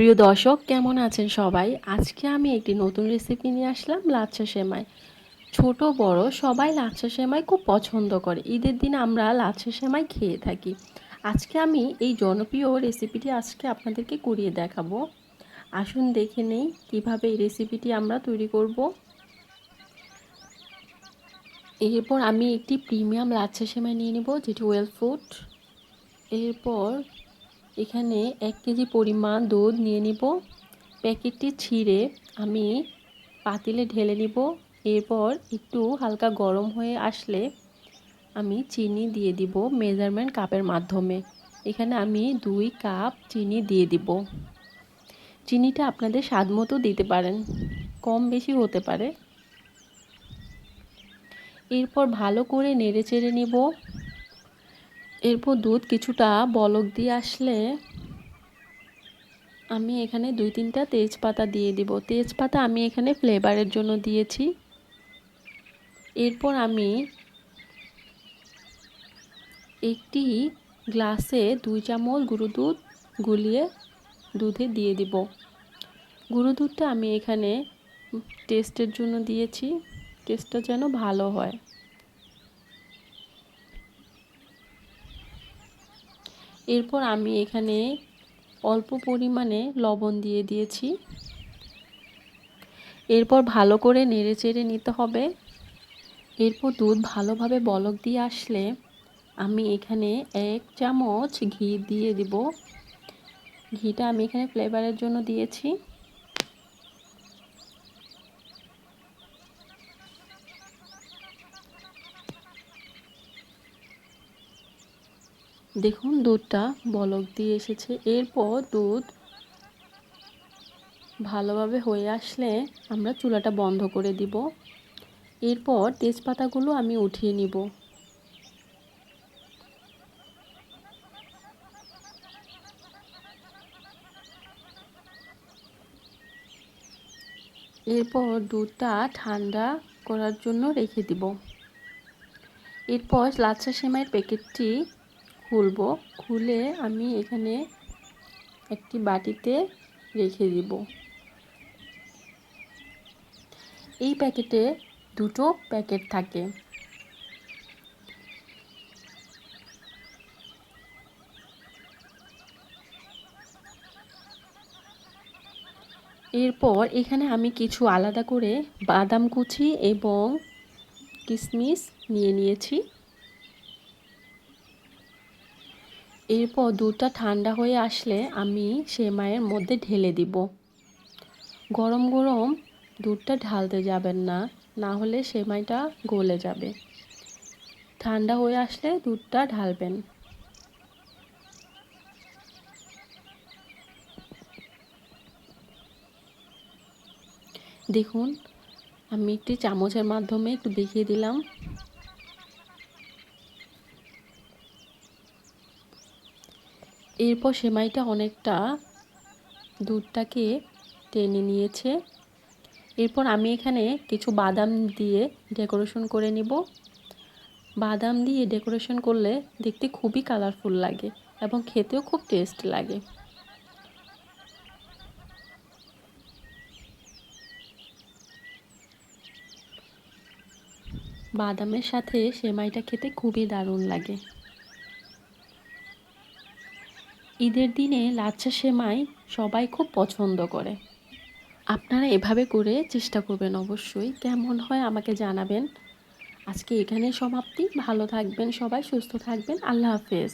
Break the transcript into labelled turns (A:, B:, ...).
A: প্রিয় দর্শক, কেমন আছেন সবাই? আজকে আমি একটি নতুন রেসিপি নিয়ে আসলাম, লাচ্ছা সেমাই। ছোট বড় সবাই লাচ্ছা সেমাই খুব পছন্দ করে। ঈদের দিনে আমরা লাচ্ছা সেমাই খেয়ে থাকি। আজকে আমি এই জনপ্রিয় রেসিপিটি আপনাদেরকে করিয়ে দেখাবো। আসুন দেখে নেই কিভাবে এই রেসিপিটি আমরা তৈরি করব। এরপর আমি একটি প্রিমিয়াম লাচ্ছা সেমাই নিয়ে নেব, যেটি ওয়েল ফুড। এরপর এখানে 1 কেজি পরিমাণ দুধ নিয়ে নিব। প্যাকেটটি ছিঁড়ে আমি পাতিলে ঢেলে নিব। এরপর একটু হালকা গরম হয়ে আসলে আমি চিনি দিয়ে দিব মেজারমেন্ট কাপের মাধ্যমে। এখানে আমি 2 কাপ চিনি দিয়ে দিব। চিনিটা আপনাদের স্বাদ মতো দিতে পারেন, কম বেশি হতে পারে। এরপর ভালো করে নেড়ে চেড়ে নিব। এরপর দুধ কিছুটা বলক দিয়ে আসলে আমি এখানে 2-3টা তেজপাতা দিয়ে দিব। তেজপাতা আমি এখানে ফ্লেভারের জন্য দিয়েছি। এরপর আমি একটি গ্লাসে 2 চামচ গুঁড়ো দুধ গুলিয়ে দুধে দিয়ে দিব। গুঁড়ো দুধটা আমি এখানে টেস্টের জন্য দিয়েছি, টেস্টটা যেন ভালো হয়। এরপর আমি এখানে অল্প পরিমাণে লবণ দিয়ে দিয়েছি। এরপর ভালো করে নেড়েচেড়ে নিতে হবে। এরপর দুধ ভালোভাবে বলক দিয়ে আসলে আমি এখানে 1 চামচ ঘি দিয়ে দিব। ঘিটা আমি এখানে ফ্লেভারের জন্য দিয়েছি। দেখুন দুধটা বলক দিয়ে এসেছে। এরপর দুধ ভালোভাবে হয়ে আসলে আমরা চুলাটা বন্ধ করে দিব। এরপর তেজপাতাগুলো আমি উঠিয়ে নিব। এরপর দুধটা ঠান্ডা করার জন্য রেখে দিব। এরপর লাচ্ছা সেমাইয়ের প্যাকেটটি খুলব। খুলে আমি এখানে একটি বাটিতে রেখে দিব। এই প্যাকেটে 2টো প্যাকেট থাকে। এরপর এখানে আমি কিছু আলাদা করে বাদাম কুচি এবং কিশমিশ নিয়ে নিয়েছি। এরপর দুধটা ঠান্ডা হয়ে আসলে আমি সেমাইয়ের মধ্যে ঢেলে দিব। গরম গরম দুধটা ঢালতে যাবেন না, না হলে সেমাইটা গলে যাবে। ঠান্ডা হয়ে আসলে দুধটা ঢালবেন। দেখুন আমি একটি চামচের মাধ্যমে একটু দেখিয়ে দিলাম। এরপর সেমাইটা অনেকটা দুধটাকে টেনে নিয়েছে। এরপর আমি এখানে কিছু বাদাম দিয়ে ডেকোরেশন করে নিব। বাদাম দিয়ে ডেকোরেশন করলে দেখতে খুবই কালারফুল লাগে এবং খেতেও খুব টেস্ট লাগে। বাদামের সাথে সেমাইটা খেতে খুবই দারুণ লাগে। ঈদের দিনে লাচ্ছা সেমাই সবাই খুব পছন্দ করে। আপনারা এভাবে করে চেষ্টা করবেন অবশ্যই। কেমন হয় আমাকে জানাবেন। আজকে এখানেই সমাপ্তি। ভালো থাকবেন সবাই, সুস্থ থাকবেন। আল্লাহ হাফেজ।